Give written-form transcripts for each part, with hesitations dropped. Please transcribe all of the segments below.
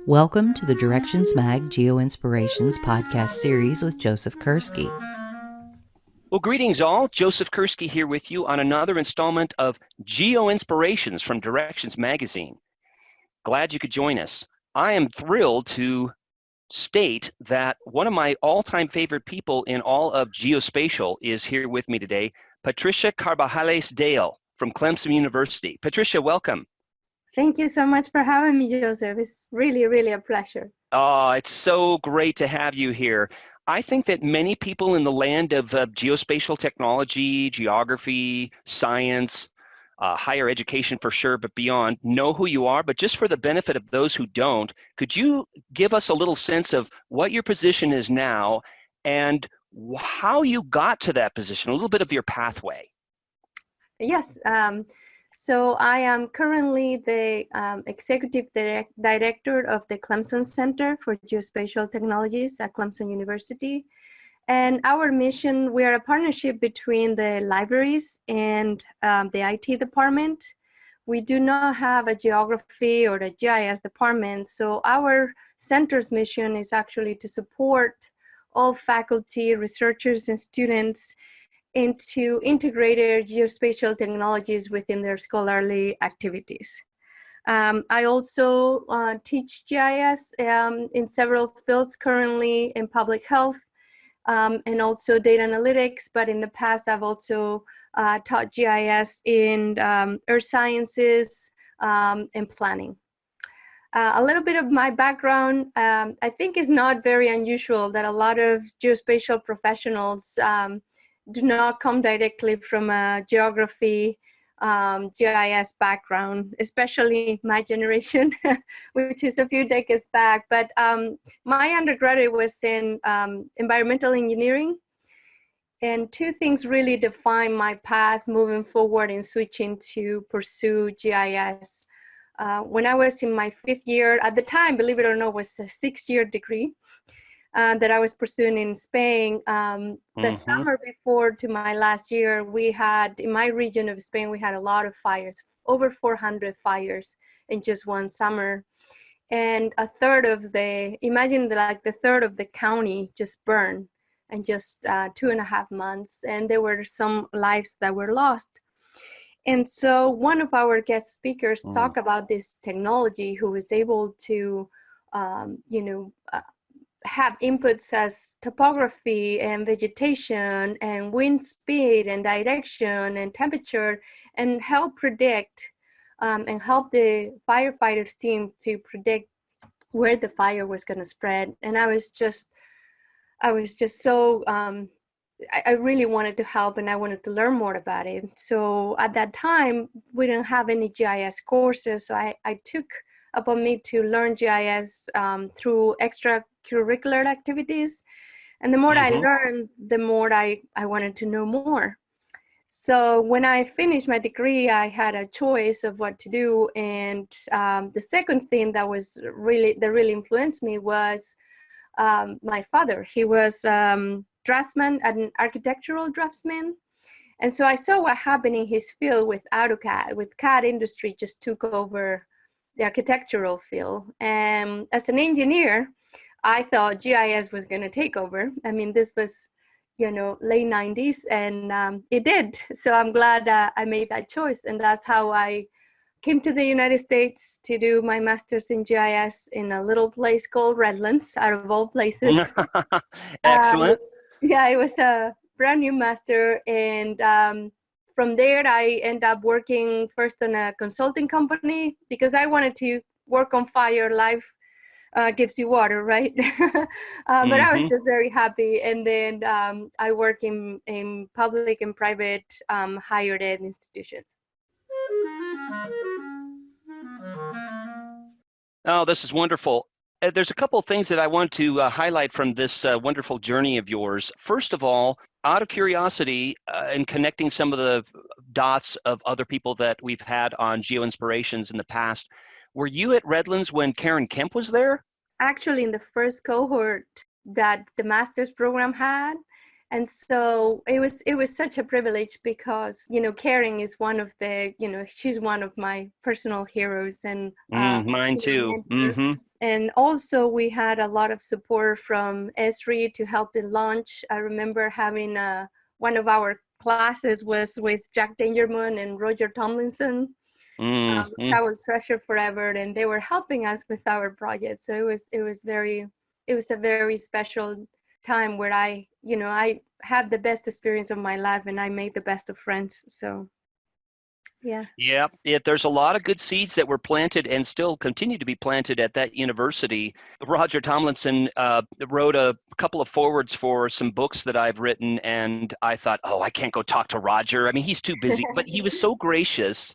Welcome to the Directions Mag Geoinspirations podcast series with Joseph Kerski. Well, greetings all. Joseph Kerski here with you on another installment of Geoinspirations from Directions Magazine. Glad you could join us. I am thrilled to state that one of my all-time favorite people in all of geospatial is here with me today, Patricia Carbajales-Dale from Clemson University. Patricia, welcome. Thank you so much for having me, Joseph. It's really, really a pleasure. Oh, it's so great to have you here. I think that many people in the land of geospatial technology, geography, science, higher education for sure, but beyond, know who you are. But just for the benefit of those who don't, could you give us a little sense of what your position is now and how you got to that position, a little bit of your pathway? Yes. So I am currently the Executive Director of the Clemson Center for Geospatial Technologies at Clemson University. And our mission, we are a partnership between the libraries and the IT department. We do not have a geography or a GIS department. So our center's mission is actually to support all faculty, researchers, and students into integrated geospatial technologies within their scholarly activities. I also teach GIS in several fields currently in public health and also data analytics, but in the past I've also taught GIS in earth sciences and planning. A little bit of my background, I think is not very unusual that a lot of geospatial professionals do not come directly from a geography, GIS background, especially my generation, which is a few decades back. But my undergraduate was in environmental engineering. And two things really define my path moving forward in switching to pursue GIS. When I was in my 5th year, at the time, believe it or not, was a 6-year degree that I was pursuing in Spain. The summer before to my last year, we had, in my region of Spain, we had a lot of fires, over 400 fires in just one summer. And a third of the, imagine like the third of the county just burned in just 2.5 months. And there were some lives that were lost. And so one of our guest speakers talked about this technology who was able to, have inputs as topography and vegetation and wind speed and direction and temperature and help predict and help the firefighters team to predict where the fire was going to spread. And I was just so, I really wanted to help and I wanted to learn more about it. So at that time, we didn't have any GIS courses. So I took upon me to learn GIS through extracurricular activities. And the more I learned, the more I wanted to know more. So when I finished my degree, I had a choice of what to do. And the second thing that really influenced me was my father. He was draftsman, an architectural draftsman. And so I saw what happened in his field with AutoCAD, with CAD industry just took over the architectural field. And as an engineer, I thought GIS was going to take over. I mean, this was, late 90s, and it did. So I'm glad I made that choice. And that's how I came to the United States to do my master's in GIS in a little place called Redlands, out of all places. Excellent. It was a brand new master. And from there, I ended up working first on a consulting company because I wanted to work on fire. Life gives you water, right? But I was just very happy. And then I work in public and private higher ed institutions. Oh, this is wonderful. There's a couple of things that I want to highlight from this wonderful journey of yours. First of all, out of curiosity and connecting some of the dots of other people that we've had on Geoinspirations in the past, were you at Redlands when Karen Kemp was there? Actually, in the first cohort that the master's program had, And so it was such a privilege because, Karen is one of the, she's one of my personal heroes and Mine too. mentor. And also we had a lot of support from Esri to help it launch. I remember having one of our classes was with Jack Dangermond and Roger Tomlinson, which I will treasure forever. And they were helping us with our project. So it was a very special time where I had the best experience of my life and I made the best of friends. So yeah, there's a lot of good seeds that were planted and still continue to be planted at that university. Roger Tomlinson wrote a couple of forwards for some books that I've written, and I thought, oh, I can't go talk to Roger. I mean, he's too busy, but he was so gracious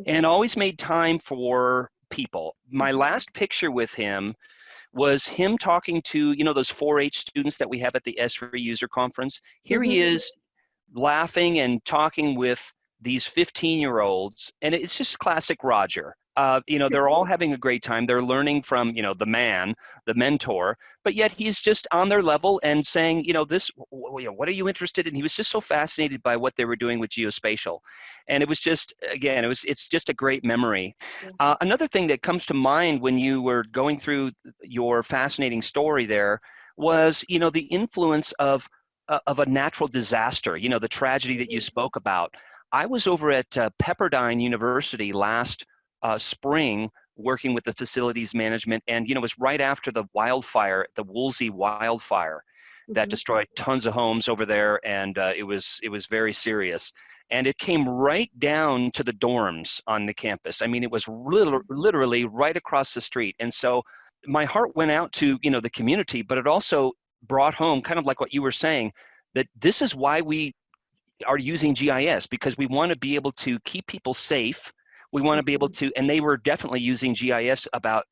and always made time for people. My last picture with him was him talking to, those 4-H students that we have at the Esri user conference. Here he is laughing and talking with these 15-year-olds, and it's just classic Roger. They're all having a great time. They're learning from, the man, the mentor, but yet he's just on their level and saying, what are you interested in? He was just so fascinated by what they were doing with geospatial. And it was just, again, it's just a great memory. Another thing that comes to mind when you were going through your fascinating story there was, the influence of a natural disaster, the tragedy that you spoke about. I was over at Pepperdine University last spring working with the facilities management, and it was right after the wildfire, the Woolsey wildfire that destroyed tons of homes over there, and it was very serious. And it came right down to the dorms on the campus. I mean, it was literally right across the street. And so my heart went out to the community, but it also brought home, kind of like what you were saying, that this is why we are using GIS, because we want to be able to keep people safe. We want to be able to, and they were definitely using GIS about,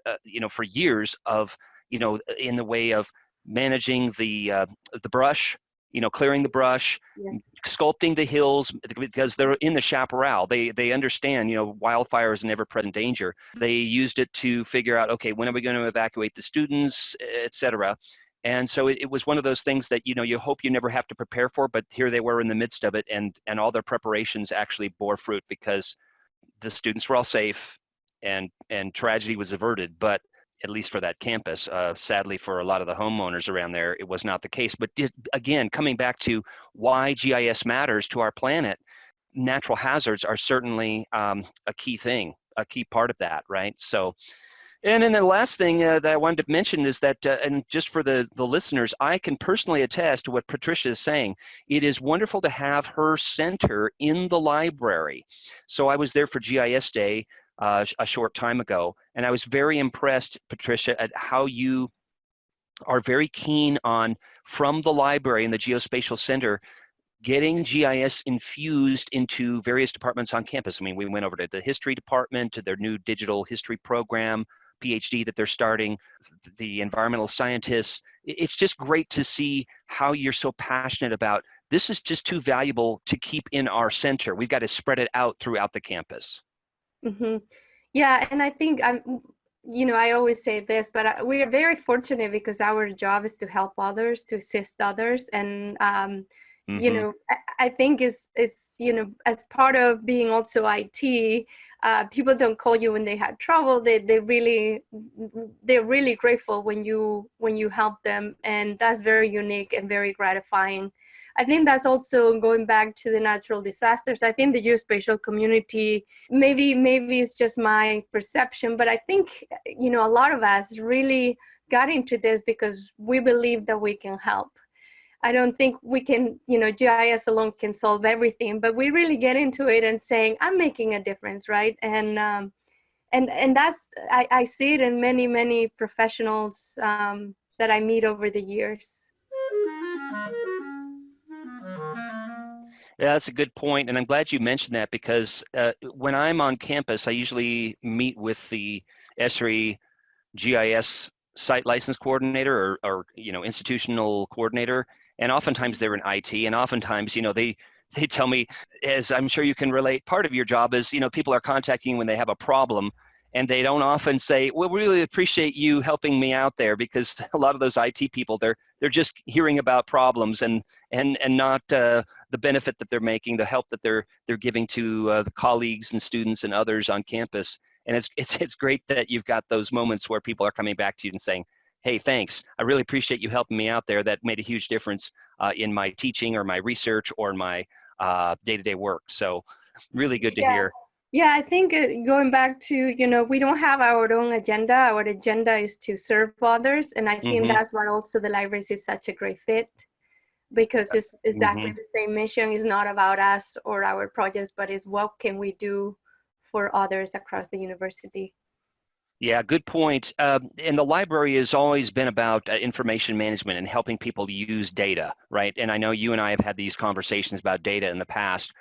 for years of, in the way of managing the brush, clearing the brush, sculpting the hills, because they're in the chaparral. They understand, wildfire is an ever-present danger. They used it to figure out, okay, when are we going to evacuate the students, et cetera. And so it was one of those things that, you hope you never have to prepare for, but here they were in the midst of it, and all their preparations actually bore fruit because the students were all safe and tragedy was averted. But at least for that campus, sadly for a lot of the homeowners around there, it was not the case. But again, coming back to why GIS matters to our planet, natural hazards are certainly a key thing, a key part of that, right? So. And then the last thing that I wanted to mention is that, and just for the listeners, I can personally attest to what Patricia is saying. It is wonderful to have her center in the library. So I was there for GIS Day a short time ago, and I was very impressed, Patricia, at how you are very keen on, from the library and the Geospatial Center, getting GIS infused into various departments on campus. I mean, we went over to the history department, to their new digital history program, PhD that they're starting, the environmental scientists. It's just great to see how you're so passionate about, this is just too valuable to keep in our center. We've got to spread it out throughout the campus. Yeah, and I think I always say this, but we are very fortunate because our job is to help others, to assist others. And, I think it's as part of being also IT, people don't call you when they have trouble. They're really grateful when you help them, and that's very unique and very gratifying. I think that's also going back to the natural disasters. I think the geospatial community, maybe it's just my perception, but I think a lot of us really got into this because we believe that we can help. I don't think we can, GIS alone can solve everything, but we really get into it and saying, I'm making a difference, right? And that's, I see it in many, many professionals that I meet over the years. Yeah, that's a good point, and I'm glad you mentioned that because when I'm on campus, I usually meet with the Esri GIS site license coordinator or institutional coordinator, and oftentimes they're in IT, and oftentimes they tell me, as I'm sure you can relate, part of your job is people are contacting you when they have a problem, and they don't often say, well, we really appreciate you helping me out there, because a lot of those IT people, they're just hearing about problems and not the benefit that they're making, the help that they're giving to the colleagues and students and others on campus. And it's great that you've got those moments where people are coming back to you and saying, hey, thanks. I really appreciate you helping me out there. That made a huge difference in my teaching or my research or my day-to-day work. So really good to hear. Yeah, I think going back to, we don't have our own agenda. Our agenda is to serve others. And I think that's what also the libraries is such a great fit, because it's exactly the same mission. Is not about us or our projects, but is what can we do for others across the university. Yeah, good point. And the library has always been about information management and helping people use data, right? And I know you and I have had these conversations about data in the past.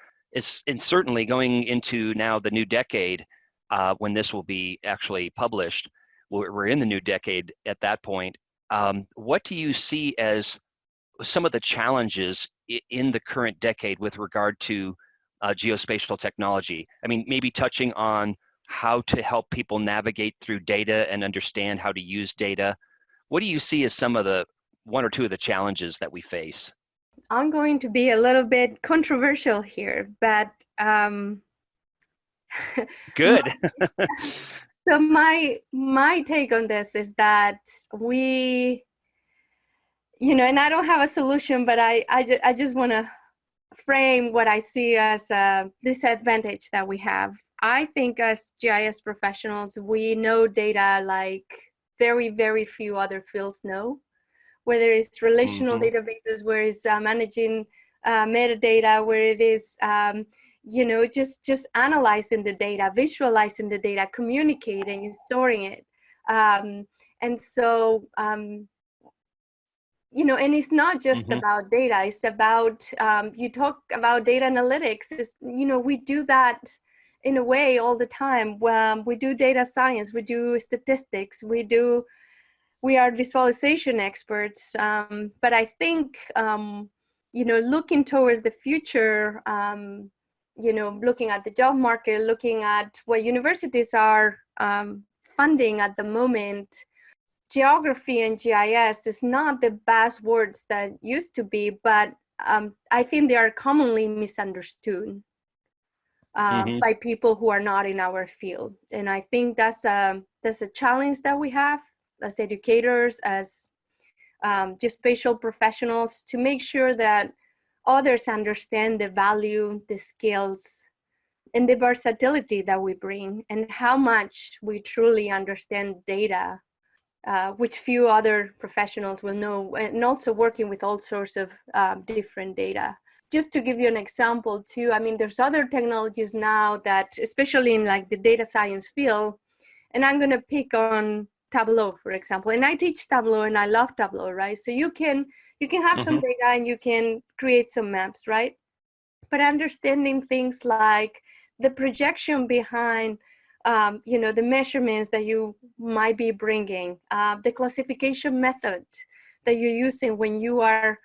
And certainly going into now the new decade, when this will be actually published, we're in the new decade at that point. What do you see as some of the challenges in the current decade with regard to geospatial technology? I mean, maybe touching on how to help people navigate through data and understand how to use data. What do you see as some of the one or two of the challenges that we face? I'm going to be a little bit controversial here, but good. So my take on this is that we, and I don't have a solution, but I just want to frame what I see as a disadvantage that we have. I think as GIS professionals, we know data like very, very few other fields know, whether it's relational databases, where it's managing metadata, where it is, just analyzing the data, visualizing the data, communicating and storing it. And so, and it's not just about data, it's about, you talk about data analytics, we do that in a way all the time. We do data science, we do statistics, we are visualization experts. But I think, looking towards the future, looking at the job market, looking at what universities are funding at the moment, geography and GIS is not the buzzwords that used to be, but I think they are commonly misunderstood by people who are not in our field. And I think that's a challenge that we have as educators, as geospatial professionals, to make sure that others understand the value, the skills, and the versatility that we bring, and how much we truly understand data, which few other professionals will know, and also working with all sorts of different data. Just to give you an example too, I mean, there's other technologies now that, especially in like the data science field, and I'm going to pick on Tableau, for example. And I teach Tableau and I love Tableau, right? So you can have some data and you can create some maps, right? But understanding things like the projection behind, the measurements that you might be bringing, the classification method that you're using when you are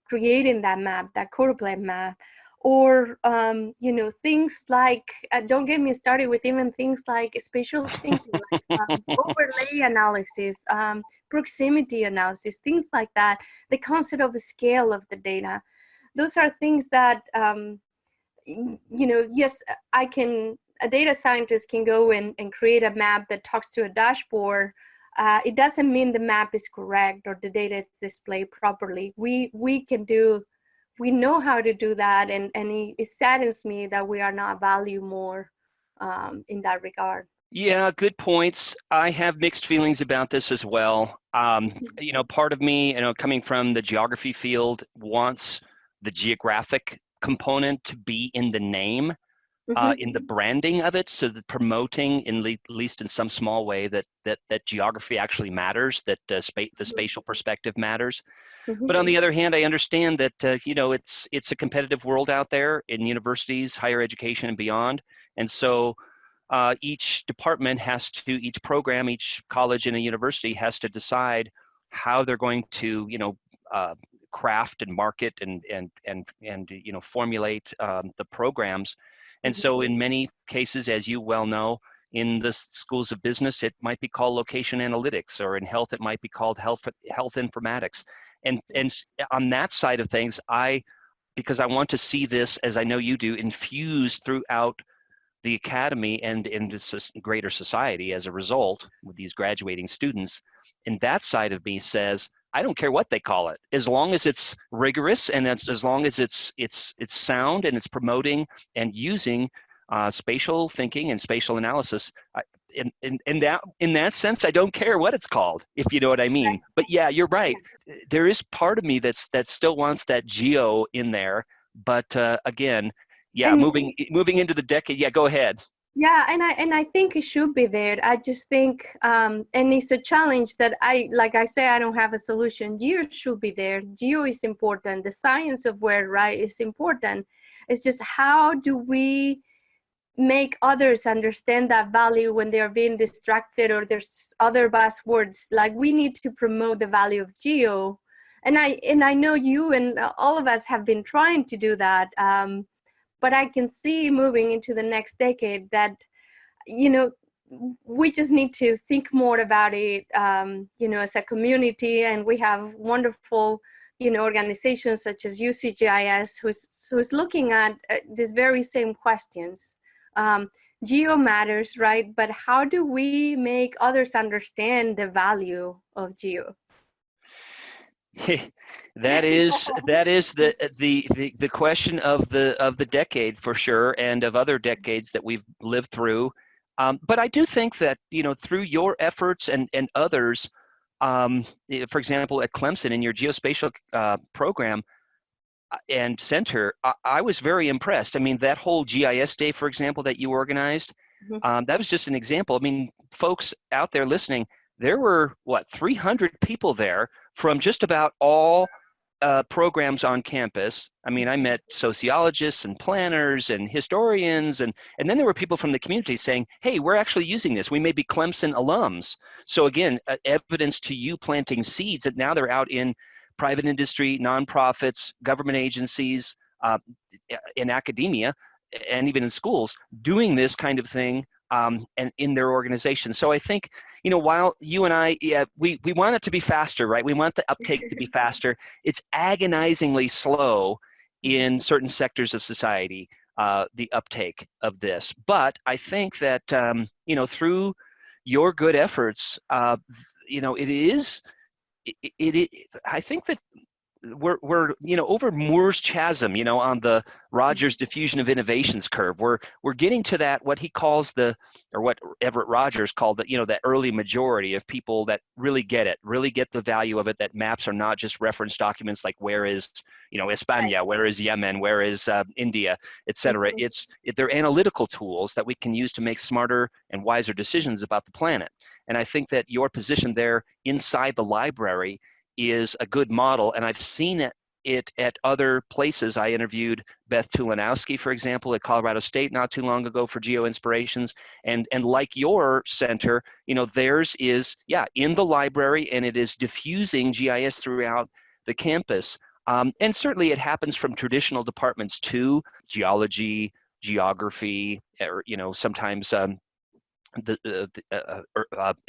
creating that map, that choropleth map, or things like, don't get me started with even things like spatial thinking, like overlay analysis, proximity analysis, things like that, the concept of the scale of the data. Those are things that, yes, a data scientist can go and create a map that talks to a dashboard. It doesn't mean the map is correct or the data is displayed properly. We know how to do that, and it saddens me that we are not valued more in that regard. Yeah, good points. I have mixed feelings about this as well. Part of me, coming from the geography field, wants the geographic component to be in the name, in the branding of it, so that promoting, at least in some small way, that geography actually matters, that the spatial perspective matters. But on the other hand, I understand that it's a competitive world out there in universities, higher education, and beyond, and so each department each program, each college and a university has to decide how they're going to craft and market and formulate the programs. And so in many cases, as you well know, in the schools of business, it might be called location analytics, or in health, it might be called health informatics. And on that side of things, because I want to see this, as I know you do, infused throughout the academy and into greater society as a result with these graduating students. And that side of me says, I don't care what they call it, as long as it's rigorous and as long as it's sound and it's promoting and using spatial thinking and spatial analysis. In that sense, I don't care what it's called, if you know what I mean. But yeah, you're right. There is part of me that still wants that geo in there. But again, yeah, and moving into the decade. Yeah, go ahead. Yeah, and I think it should be there. I just think, and it's a challenge that like I say, I don't have a solution. Geo should be there. Geo is important. The science of where, right, is important. It's just, how do we make others understand that value when they're being distracted or there's other buzzwords? Like, we need to promote the value of geo. And I know you and all of us have been trying to do that. But I can see moving into the next decade that, we just need to think more about it, as a community. And we have wonderful, organizations such as UCGIS who's looking at these very same questions. Geo matters, right? But how do we make others understand the value of geo? That is the question of the decade, for sure, and of other decades that we've lived through. But I do think that, through your efforts and others, for example, at Clemson in your geospatial program and center, I was very impressed. I mean, that whole GIS day, for example, that you organized, that was just an example. I mean, folks out there listening, there were 300 people there from just about all programs on campus. I mean, I met sociologists and planners and historians, and then there were people from the community saying, hey, we're actually using this. We may be Clemson alums. So again, evidence to you planting seeds that now they're out in private industry, nonprofits, government agencies, in academia, and even in schools, doing this kind of thing and in their organization. So I think, while you and I, we want it to be faster, right? We want the uptake to be faster. It's agonizingly slow in certain sectors of society, the uptake of this. But I think that, through your good efforts, it is, I think that we're over Moore's chasm, on the Rogers diffusion of innovations curve. We're getting to that, what he calls or what Everett Rogers called that early majority of people that really get it, really get the value of it, that maps are not just reference documents like where is, España, where is Yemen, where is India, etc. They're analytical tools that we can use to make smarter and wiser decisions about the planet. And I think that your position there inside the library is a good model, and I've seen it at other places. I interviewed Beth Tulanowski, for example, at Colorado State not too long ago for Geoinspirations, and like your center, theirs is in the library, and it is diffusing GIS throughout the campus. And certainly it happens from traditional departments too, geology, geography, or sometimes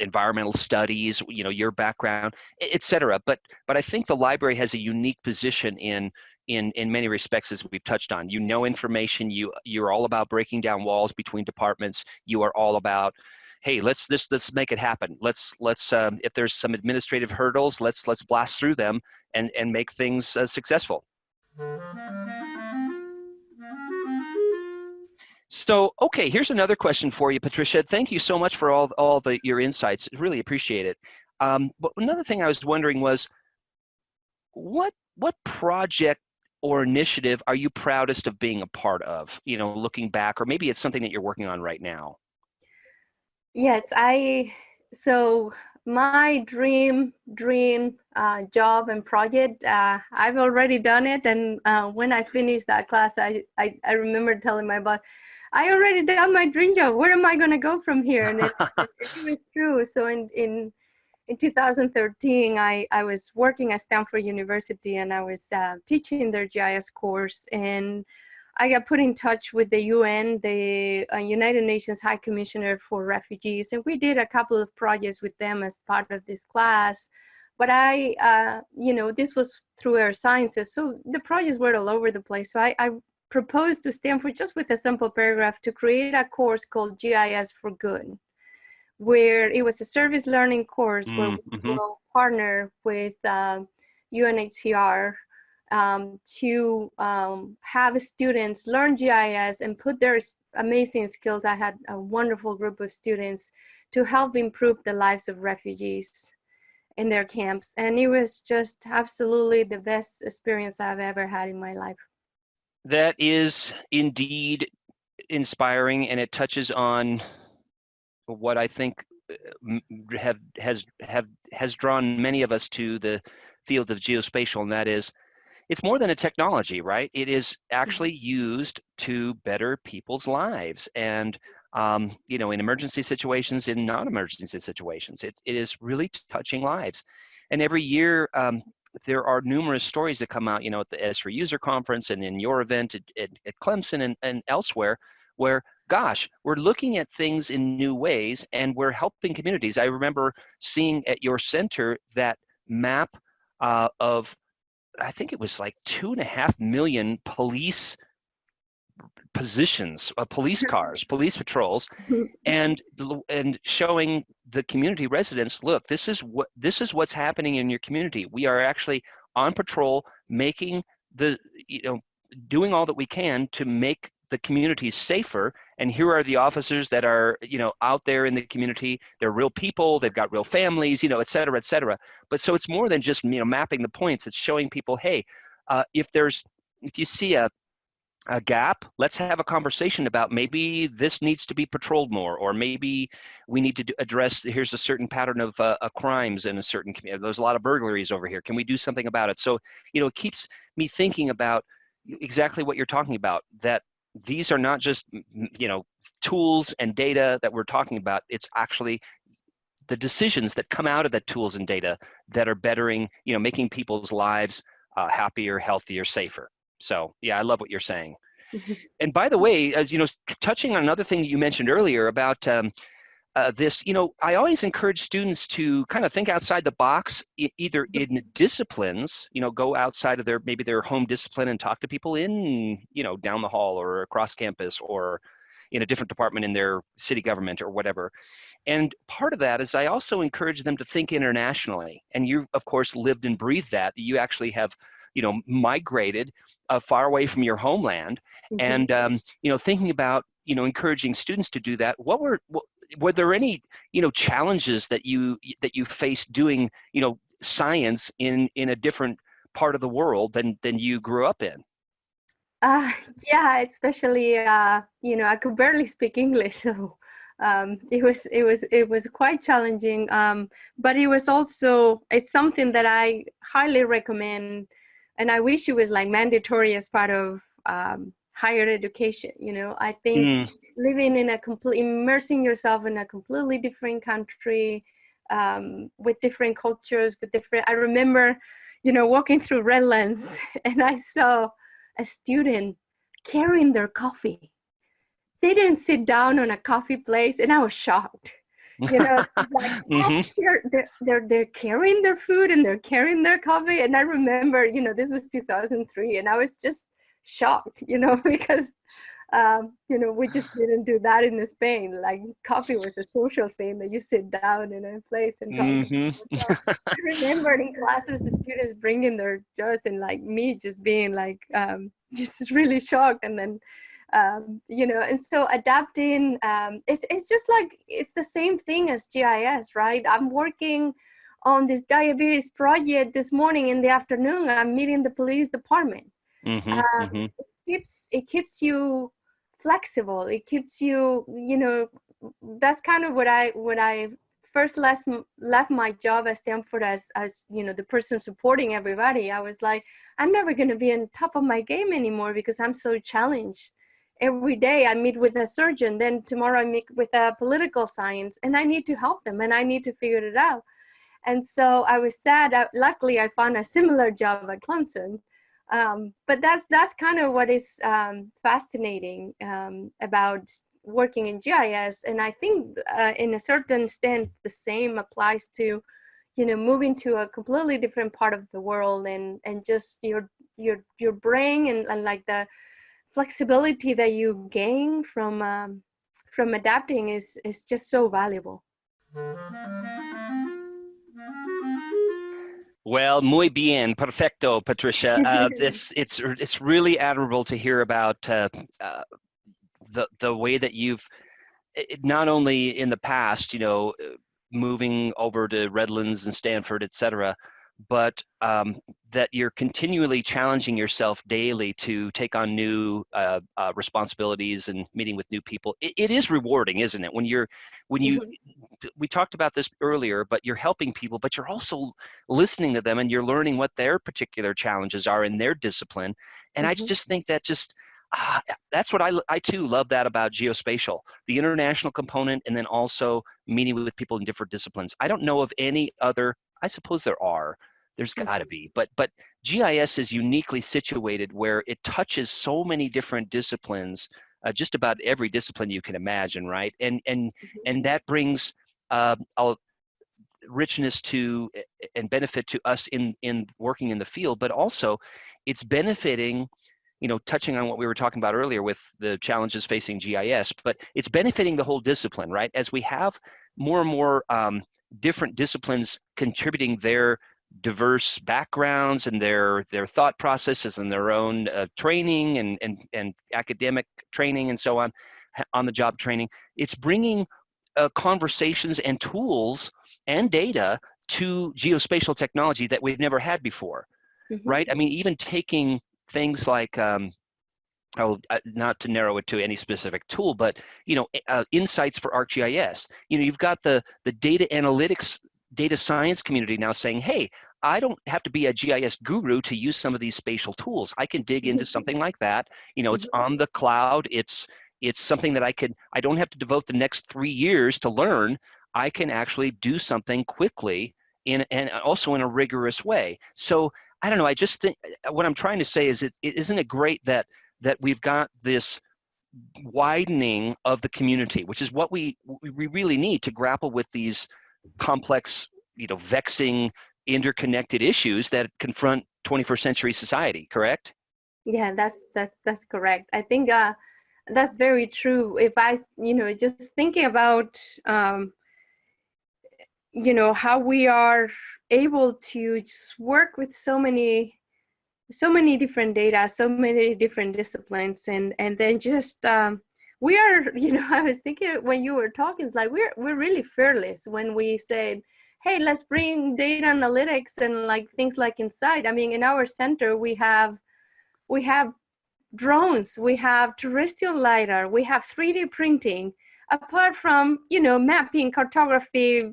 environmental studies, your background, etc. But I think the library has a unique position in many respects, as we've touched on. Information. You're all about breaking down walls between departments. You are all about, hey, let's make it happen. Let's if there's some administrative hurdles, let's blast through them and make things successful. So, okay, here's another question for you, Patricia. Thank you so much for all your insights. Really appreciate it. But another thing I was wondering was, what project or initiative are you proudest of being a part of? Looking back, or maybe it's something that you're working on right now. Yes, so my dream job and project, I've already done it. And when I finished that class, I remember telling my boss, I already done my dream job. Where am I going to go from here? And it was true. So in 2013, I was working at Stanford University, and I was teaching their GIS course. And I got put in touch with the UN, the United Nations High Commissioner for Refugees, and we did a couple of projects with them as part of this class. But this was through Earth Sciences, so the projects were all over the place. So I proposed to Stanford, just with a simple paragraph, to create a course called GIS for Good, where it was a service learning course where we will partner with UNHCR to have students learn GIS and put their amazing skills. I had a wonderful group of students to help improve the lives of refugees in their camps. And it was just absolutely the best experience I've ever had in my life. That is indeed inspiring, and it touches on what I think has drawn many of us to the field of geospatial, and that is, it's more than a technology, right? It is actually used to better people's lives, and in emergency situations, in non-emergency situations, it is really touching lives. And every year, there are numerous stories that come out, at the Esri User Conference and in your event at Clemson and elsewhere, where, gosh, we're looking at things in new ways and we're helping communities. I remember seeing at your center that map of, I think it was like 2.5 million police positions, police cars, police patrols, and showing the community residents, look, this is what's happening in your community. We are actually on patrol, making doing all that we can to make the communities safer. And here are the officers that are, out there in the community. They're real people. They've got real families, et cetera, et cetera. But so it's more than just, mapping the points. It's showing people, hey, if you see a gap, let's have a conversation about maybe this needs to be patrolled more, or maybe we need to address, here's a certain pattern of crimes in a certain community. There's a lot of burglaries over here. Can we do something about it? So, it keeps me thinking about exactly what you're talking about, that these are not just, tools and data that we're talking about. It's actually the decisions that come out of the tools and data that are bettering, making people's lives happier, healthier, safer. So yeah, I love what you're saying. And by the way, as touching on another thing that you mentioned earlier about this, I always encourage students to kind of think outside the box, either in disciplines, go outside of maybe their home discipline and talk to people in, down the hall or across campus or in a different department in their city government or whatever. And part of that is I also encourage them to think internationally. And you, of course, lived and breathed that you actually have, migrated far away from your homeland, and thinking about encouraging students to do that. Were there any challenges that you faced doing science in a different part of the world than you grew up in? Yeah, especially I could barely speak English, so it was quite challenging. But it was also, it's something that I highly recommend. And I wish it was like mandatory as part of higher education. I think living in immersing yourself in a completely different country, with different cultures, I remember, walking through Redlands and I saw a student carrying their coffee. They didn't sit down on a coffee place, and I was shocked. They're carrying their food and they're carrying their coffee. And I remember, this was 2003, and I was just shocked, because, we just didn't do that in Spain. Like, coffee was a social thing that you sit down in a place and talk. So I remember in classes, the students bringing their jars, and like me just being like, just really shocked. And then, and so adapting, it's just like, it's the same thing as GIS, right? I'm working on this diabetes project this morning. In the afternoon, I'm meeting the police department. It keeps you flexible. It keeps you, that's kind of what I first left my job at Stanford as the person supporting everybody. I was like, I'm never going to be on top of my game anymore because I'm so challenged. Every day I meet with a surgeon, then tomorrow I meet with a political science, and I need to help them and I need to figure it out. And so I was sad. Luckily, I found a similar job at Clemson, But that's kind of what is fascinating about working in GIS. And I think in a certain extent, the same applies to, moving to a completely different part of the world, and just your brain and like the flexibility that you gain from adapting is just so valuable. Well, muy bien, perfecto, Patricia. It's really admirable to hear about the way that you've not only in the past, moving over to Redlands and Stanford, et cetera, but that you're continually challenging yourself daily to take on new responsibilities and meeting with new people. It is rewarding, isn't it? When you, we talked about this earlier, but you're helping people, but you're also listening to them and you're learning what their particular challenges are in their discipline. And I just think that that's what I too love that about geospatial, the international component, and then also meeting with people in different disciplines. I don't know of any other, I suppose there's got to be, but GIS is uniquely situated where it touches so many different disciplines, just about every discipline you can imagine, right? And that brings a richness to and benefit to us in working in the field, but also it's benefiting, touching on what we were talking about earlier with the challenges facing GIS, but it's benefiting the whole discipline, right? As we have more and more different disciplines contributing their diverse backgrounds and their thought processes and their own training and academic training and so on the job training, it's bringing conversations and tools and data to geospatial technology that we've never had before, right? I mean, even taking things like not to narrow it to any specific tool, but insights for ArcGIS. You've got the data analytics, data science community now saying, hey, I don't have to be a GIS guru to use some of these spatial tools. I can dig into something like that. It's on the cloud. It's something that I don't have to devote the next 3 years to learn. I can actually do something quickly and also in a rigorous way. So I don't know. I just think what I'm trying to say is, isn't it great that we've got this widening of the community, which is what we really need to grapple with these complex, vexing, interconnected issues that confront 21st century society. Correct? Yeah, that's correct. I think that's very true. If I, just thinking about, how we are able to just work with so many different data, so many different disciplines, and then just we are, I was thinking when you were talking, it's like we're really fearless when we said, hey, let's bring data analytics and like things like Insight. I mean, in our center we have drones, we have terrestrial lidar, we have 3D printing, apart from mapping, cartography,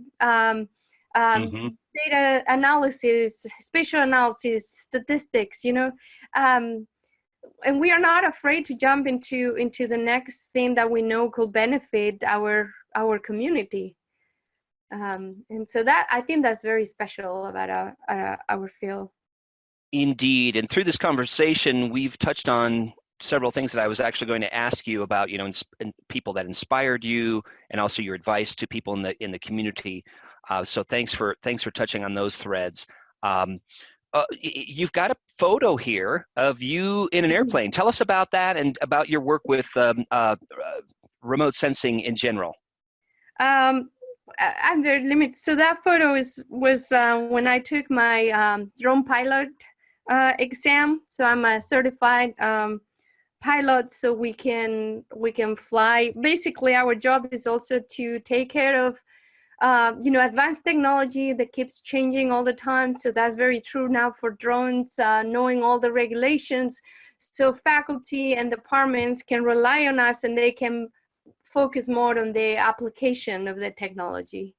data analysis, spatial analysis, statistics, and we are not afraid to jump into the next thing that we know could benefit our community. And so that, I think that's very special about our field. Indeed. And through this conversation, we've touched on several things that I was actually going to ask you about, people that inspired you, and also your advice to people in the community. So thanks for touching on those threads. You've got a photo here of you in an airplane. Tell us about that and about your work with remote sensing in general. I'm very limited. So that photo was when I took my drone pilot exam. So I'm a certified pilot, so we can fly. Basically, our job is also to take care of advanced technology that keeps changing all the time. So that's very true now for drones, knowing all the regulations. So faculty and departments can rely on us, and they can focus more on the application of the technology.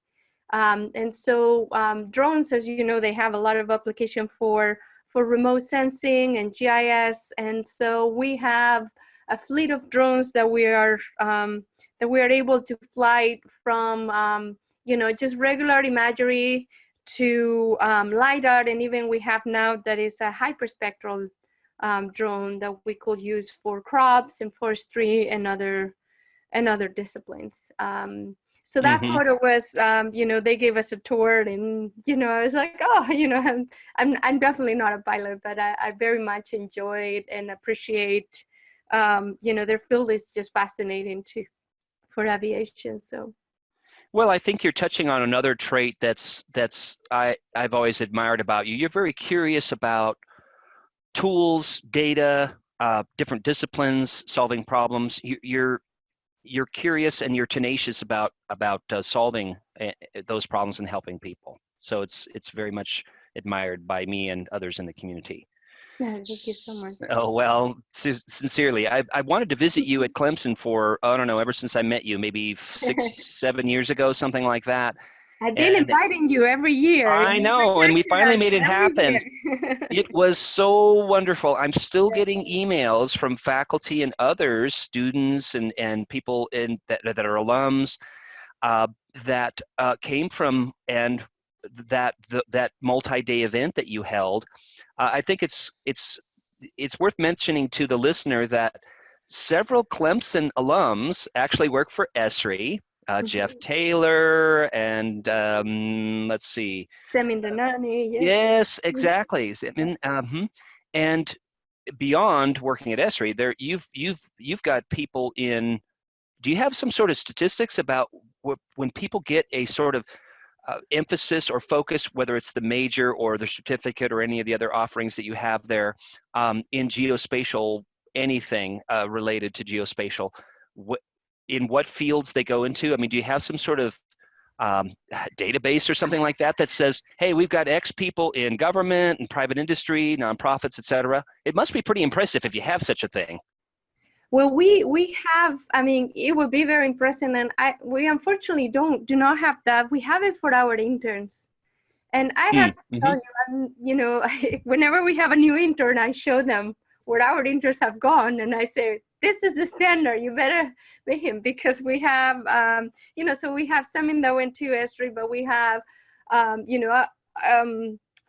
And so drones, as you know, they have a lot of application for remote sensing and GIS. And so we have a fleet of drones that we are able to fly from just regular imagery to LiDAR, and even we have now that is a hyperspectral drone that we could use for crops and forestry and other disciplines. So that Mm-hmm. photo was, they gave us a tour, and I was like, oh, I'm definitely not a pilot, but I very much enjoyed and appreciate, their field is just fascinating too for aviation. So. Well, I think you're touching on another trait I've always admired about you. You're very curious about tools, data, different disciplines, solving problems. You're curious and you're tenacious about solving those problems and helping people. So it's very much admired by me and others in the community. Yeah, thank you so much. Oh, well, sincerely, I wanted to visit you at Clemson for, I don't know, ever since I met you, maybe 6-7 years ago, something like that. I've been inviting you every year. I know, and we finally made it happen. It was so wonderful. I'm still getting emails from faculty and others, students and people that are alums, that came from that multi-day event that you held. I think it's worth mentioning to the listener that several Clemson alums actually work for ESRI. Jeff Taylor and let's see. Semindanani, yes. Yes, exactly. And beyond working at ESRI, you've got people in. Do you have some sort of statistics about when people get a sort of emphasis or focus, whether it's the major or the certificate or any of the other offerings that you have there in geospatial, anything related to geospatial, in what fields they go into? I mean, do you have some sort of database or something like that that says, hey, we've got X people in government and private industry, nonprofits, et cetera? It must be pretty impressive if you have such a thing. Well, we have, I mean, it would be very impressive, and we unfortunately do not have that. We have it for our interns. And I have to tell you, whenever we have a new intern, I show them where our interns have gone, and I say, this is the standard, you better be him, because we have, so we have some that went to ESRI, but we have,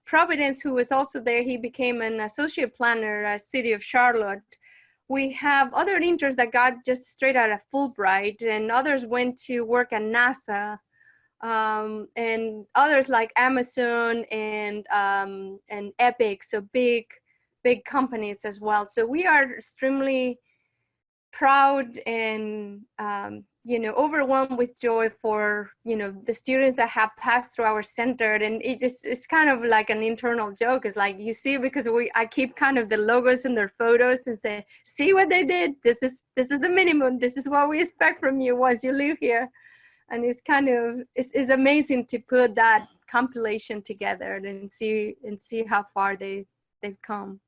Providence, who was also there. He became an associate planner at City of Charlotte. We have other interns that got just straight out of Fulbright, and others went to work at NASA, and others like Amazon and Epic, so big companies as well. So we are extremely proud and overwhelmed with joy for the students that have passed through our center. And it's kind of like an internal joke. It's like, you see, because I keep kind of the logos in their photos and say, see what they did, this is the minimum, this is what we expect from you once you live here. And it's kind of it's amazing to put that compilation together and see how far they've come.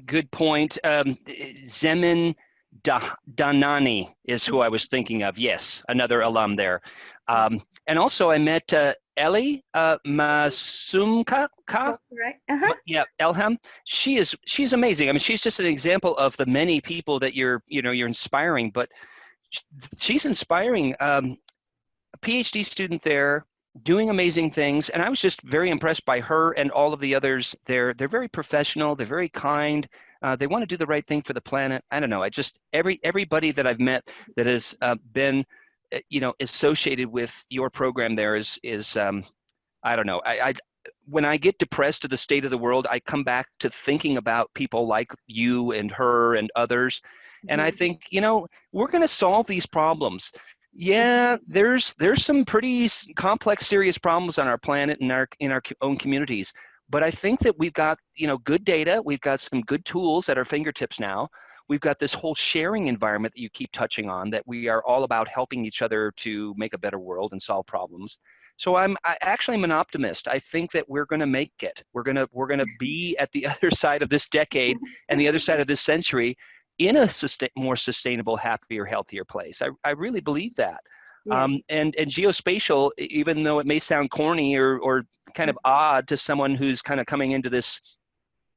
Good point. Zemin Danani is who I was thinking of. Yes, another alum there. And also I met Ellie Masumka. Right. Yeah, Elham. She's amazing. I mean, she's just an example of the many people that you're inspiring. But she's inspiring. A PhD student there, doing amazing things, and I was just very impressed by her and all of the others. They're very professional. They're very kind. They want to do the right thing for the planet. I don't know. I just everybody that I've met that has been, associated with your program there is I don't know. When I get depressed at the state of the world, I come back to thinking about people like you and her and others, and I think we're going to solve these problems. Yeah, there's some pretty complex, serious problems on our planet and in our own communities. But I think that we've got, good data. We've got some good tools at our fingertips now. We've got this whole sharing environment that you keep touching on, that we are all about helping each other to make a better world and solve problems. So I actually am an optimist. I think that we're going to make it. We're going to be at the other side of this decade and the other side of this century in a more sustainable, happier, healthier place. I really believe that. Yeah. And geospatial, even though it may sound corny or kind of odd to someone who's kind of coming into this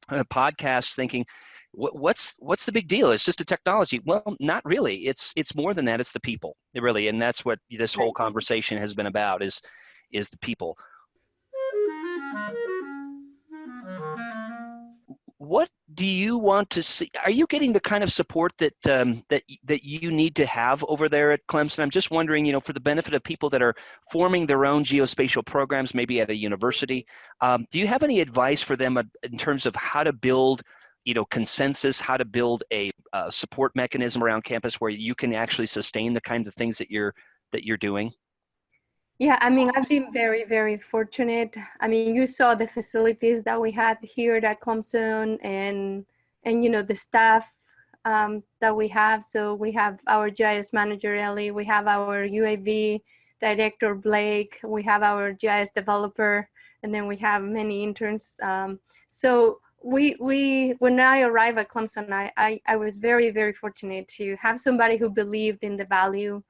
podcast thinking, what's the big deal? It's just a technology. Well, not really. It's more than that. It's the people, really, and that's what this whole conversation has been about. Is the people. what do you want to see? Are you getting the kind of support that that you need to have over there at Clemson? I'm just wondering, for the benefit of people that are forming their own geospatial programs, maybe at a university, do you have any advice for them in terms of how to build, consensus, how to build a support mechanism around campus where you can actually sustain the kinds of things that you're doing? Yeah, I mean, I've been very, very fortunate. I mean, you saw the facilities that we had here at Clemson and the staff that we have. So we have our GIS manager, Ellie. We have our UAV director, Blake. We have our GIS developer, and then we have many interns. So when I arrived at Clemson, I was very, very fortunate to have somebody who believed in the value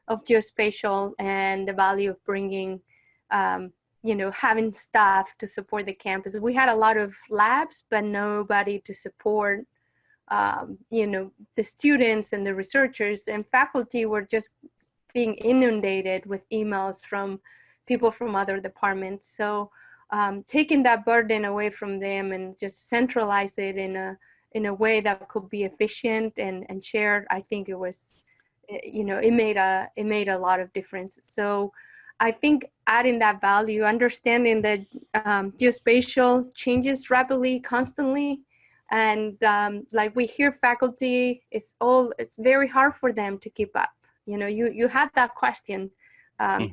of geospatial and the value of bringing, having staff to support the campus. We had a lot of labs, but nobody to support, the students and the researchers, and faculty were just being inundated with emails from people from other departments. So taking that burden away from them and just centralize it in a way that could be efficient and shared, I think it was, it made a lot of difference. So I think adding that value, understanding that geospatial changes rapidly, constantly, and like we hear faculty, it's very hard for them to keep up. You had that question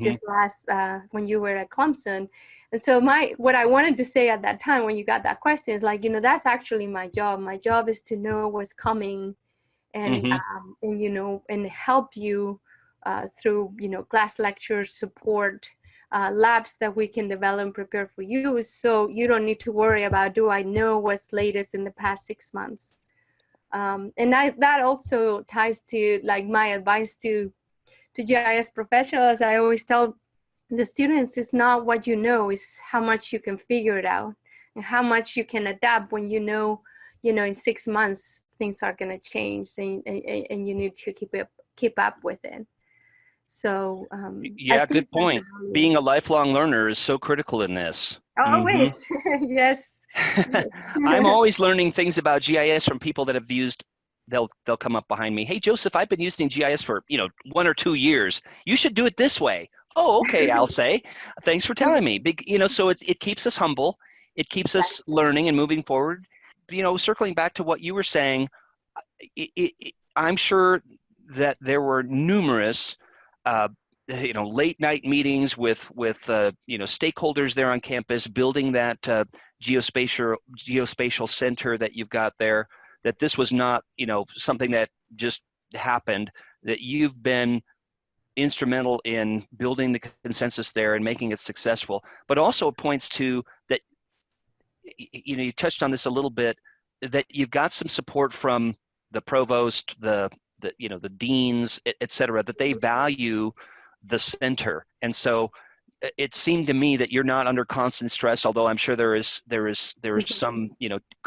just last when you were at Clemson, and so what I wanted to say at that time when you got that question is like, that's actually my job. My job is to know what's coming, and and help you through class lectures, support labs that we can develop and prepare for you, so you don't need to worry about, do I know what's latest in the past 6 months. And that also ties to like my advice to GIS professionals. I always tell the students, it's not what you know, it's how much you can figure it out and how much you can adapt when in 6 months things are going to change, and you need to keep up with it. So yeah, good point. Being a lifelong learner is so critical in this. Always. Yes. I'm always learning things about GIS from people that have used. They'll come up behind me. Hey, Joseph, I've been using GIS for 1 or 2 years. You should do it this way. Oh, okay, I'll say. Thanks for telling me. So it keeps us humble. It keeps us learning and moving forward. Circling back to what you were saying, I'm sure that there were numerous, late night meetings with stakeholders there on campus, building that geospatial center that you've got there. That this was not, something that just happened. That you've been instrumental in building the consensus there and making it successful. But also it points to that. You touched on this a little bit, that you've got some support from the provost, the deans, et cetera, that they value the center. And so it seemed to me that you're not under constant stress, although I'm sure there is some,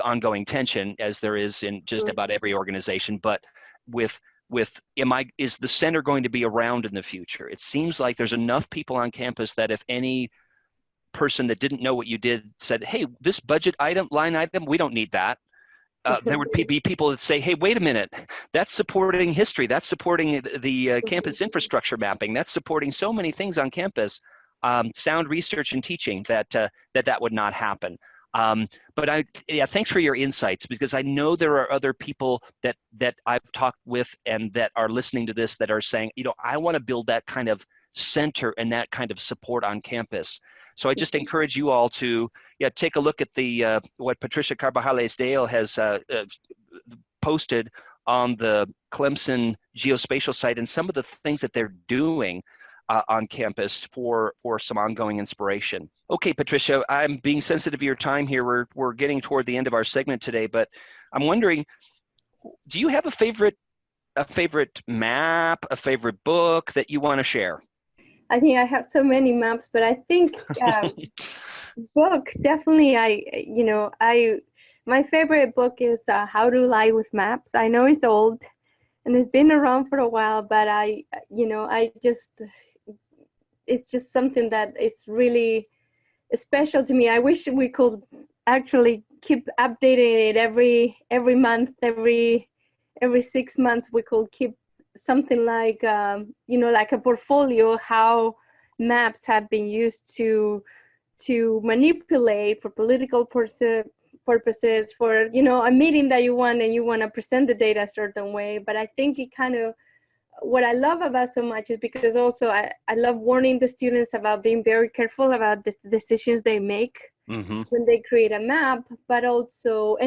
ongoing tension, as there is in just about every organization. But is the center going to be around in the future? It seems like there's enough people on campus that if any person that didn't know what you did said, hey, this budget line item, we don't need that. There would be people that say, hey, wait a minute, that's supporting history, that's supporting the campus infrastructure mapping, that's supporting so many things on campus, sound research and teaching, that would not happen. But thanks for your insights, because I know there are other people that I've talked with and that are listening to this that are saying, I want to build that kind of center and that kind of support on campus. So I just encourage you all to take a look at the what Patricia Carbajales-Dale has posted on the Clemson Geospatial site, and some of the things that they're doing on campus for some ongoing inspiration. Okay, Patricia, I'm being sensitive to your time here. We're getting toward the end of our segment today, but I'm wondering, do you have a favorite map, a favorite book that you want to share? I think I have so many maps, but I think book, definitely. My favorite book is How to Lie with Maps. I know it's old and it's been around for a while, but it's just something that is really special to me. I wish we could actually keep updating it every month, every 6 months. We could keep something like like a portfolio, how maps have been used to manipulate for political purposes, for a meeting that you want and you want to present the data a certain way. But I think it kind of, what I love about so much is because also I love warning the students about being very careful about the decisions they make when they create a map, but also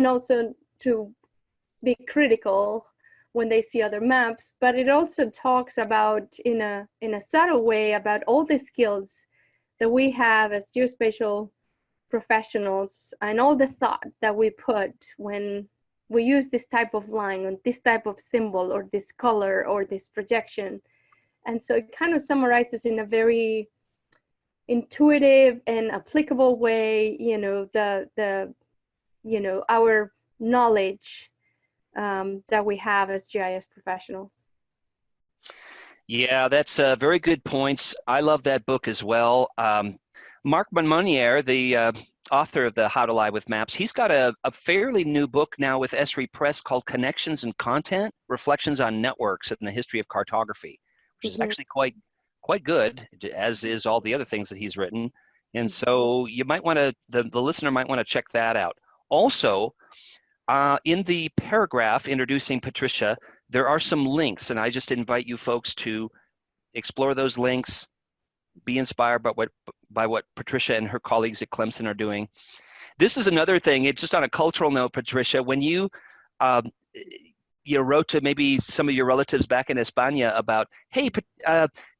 to be critical when they see other maps. But it also talks about in a subtle way about all the skills that we have as geospatial professionals and all the thought that we put when we use this type of line or this type of symbol or this color or this projection. And so it kind of summarizes in a very intuitive and applicable way, our knowledge that we have as GIS professionals. Yeah, that's very good points. I love that book as well. Marc Monmonier, the author of the How to Lie with Maps, he's got a fairly new book now with Esri Press called Connections and Content, Reflections on Networks and the History of Cartography, which is actually quite good, as is all the other things that he's written. And so you might want to, the listener might want to check that out. Also, in the paragraph introducing Patricia, there are some links, and I just invite you folks to explore those links, be inspired by what Patricia and her colleagues at Clemson are doing. This is another thing, it's just on a cultural note, Patricia, when you wrote to maybe some of your relatives back in España about, hey,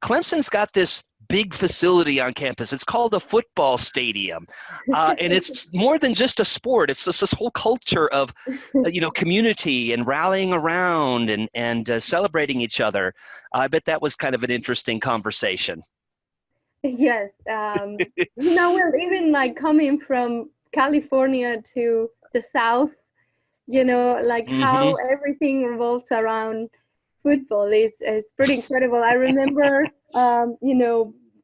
Clemson's got this big facility on campus. It's called a football stadium. And it's more than just a sport. It's just this whole culture of, community and rallying around and celebrating each other. I bet that was kind of an interesting conversation. Yes. Well, even like coming from California to the South, how everything revolves around football is pretty incredible. I remember,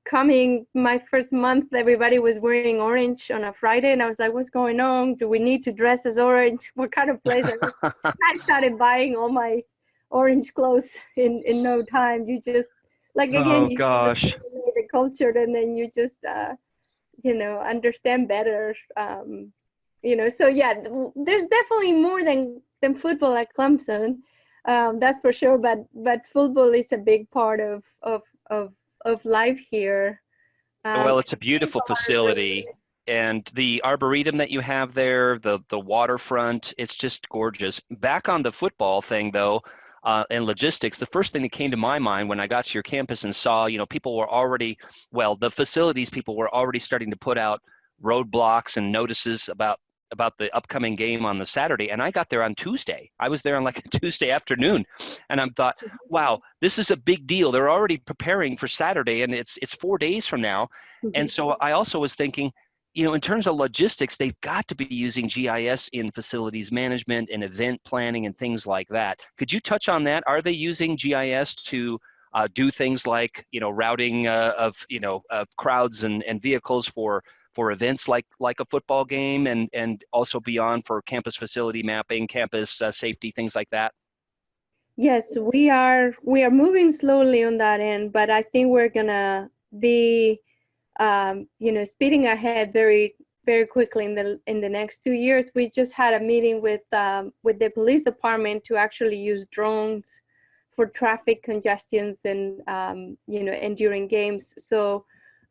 coming my first month, everybody was wearing orange on a Friday, and I was like, what's going on? Do we need to dress as orange? What kind of place? I started buying all my orange clothes in no time. You just, you gosh. the culture, and then you just, understand better. So yeah, there's definitely more than football at Clemson, that's for sure. But football is a big part of life here. Well, it's a beautiful facility, and the arboretum that you have there, the waterfront, it's just gorgeous. Back on the football thing, though, and logistics, the first thing that came to my mind when I got to your campus and saw, people were already, the facilities people were already starting to put out roadblocks and notices about the upcoming game on the Saturday. And I got there on Tuesday. I was there on like a Tuesday afternoon, and I thought, wow, this is a big deal. They're already preparing for Saturday, and it's 4 days from now. And so I also was thinking, in terms of logistics, they've got to be using GIS in facilities management and event planning and things like that. Could you touch on that? Are they using GIS to do things like, routing of crowds and vehicles for events like a football game, and also beyond for campus facility mapping, campus safety, things like that? Yes, we are moving slowly on that end, but I think we're gonna be speeding ahead very, very quickly in the next 2 years. We just had a meeting with the police department to actually use drones for traffic congestions and and during games. So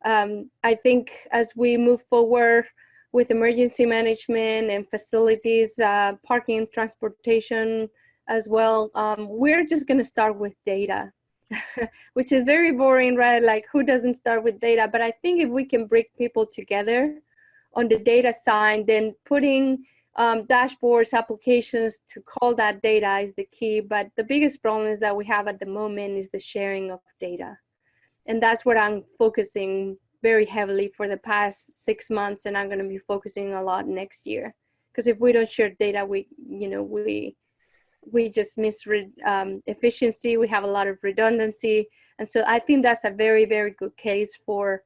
I think as we move forward with emergency management and facilities, parking and transportation as well, we're just going to start with data, which is very boring, right? Like, who doesn't start with data? But I think if we can bring people together on the data side, then putting dashboards, applications to call that data is the key. But the biggest problem is that we have at the moment is the sharing of data. And that's what I'm focusing very heavily for the past 6 months, and I'm going to be focusing a lot next year. Because if we don't share data, we just miss efficiency. We have a lot of redundancy, and so I think that's a very, very good case for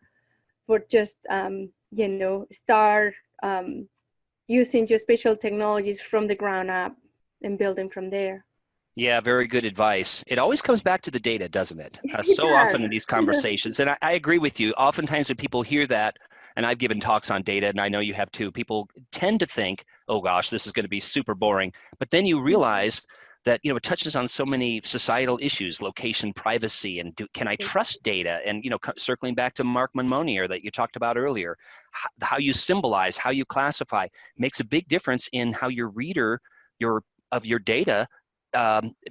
just start using geospatial technologies from the ground up and building from there. Yeah, very good advice. It always comes back to the data, doesn't it? It So does. often in these conversations, and I agree with you. Oftentimes when people hear that, and I've given talks on data, and I know you have too, people tend to think, oh gosh, this is going to be super boring. But then you realize that, you know, it touches on so many societal issues, location privacy, and can I trust data? And, you know, circling back to Mark Monmonier that you talked about earlier, how you symbolize, how you classify makes a big difference in how your reader of your data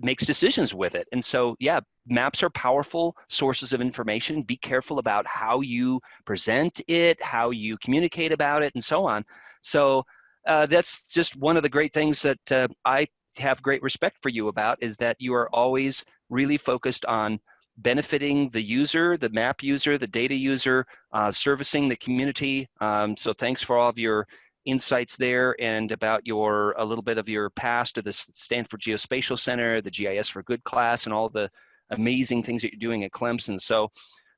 makes decisions with it. And so, yeah, maps are powerful sources of information. Be careful about how you present it, how you communicate about it, and so on. So that's just one of the great things that I have great respect for you about, is that you are always really focused on benefiting the user, the map user, the data user, servicing the community. So thanks for all of your insights there, and about a little bit of your past of the Stanford Geospatial Center, the GIS for Good class, and all the amazing things that you're doing at Clemson. So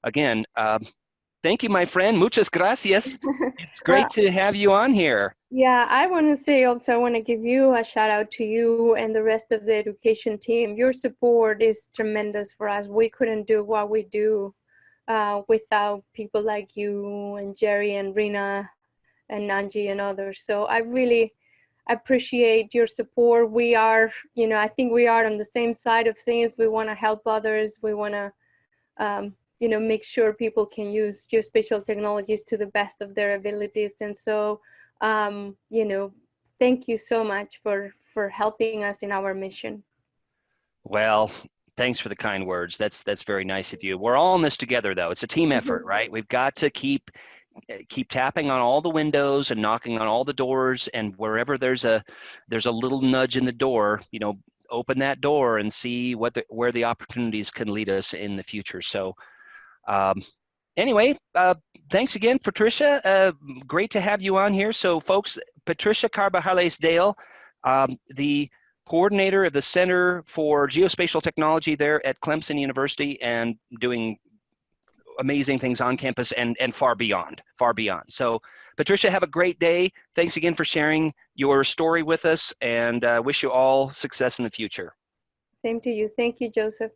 again, thank you, my friend. Muchas gracias. It's great to have you on here. Yeah, I want to say also, I want to give you a shout out to you and the rest of the education team. Your support is tremendous for us. We couldn't do what we do without people like you and Jerry and Rina and Nanji and others. So I really appreciate your support. We are, you know, I think we are on the same side of things. We want to help others. We want to, you know, make sure people can use geospatial technologies to the best of their abilities. And so, you know, thank you so much for helping us in our mission. Well, thanks for the kind words. That's very nice of you. We're all in this together, though. It's a team effort, right? We've got to keep tapping on all the windows and knocking on all the doors, and wherever there's a little nudge in the door, you know, open that door and see where the opportunities can lead us in the future. So anyway, thanks again, Patricia. Great to have you on here. So folks, Patricia Carbajales-Dale, the coordinator of the Center for Geospatial Technology there at Clemson University, and doing amazing things on campus and far beyond. So Patricia, have a great day. Thanks again for sharing your story with us, and wish you all success in the future. Same to you. Thank you, Joseph.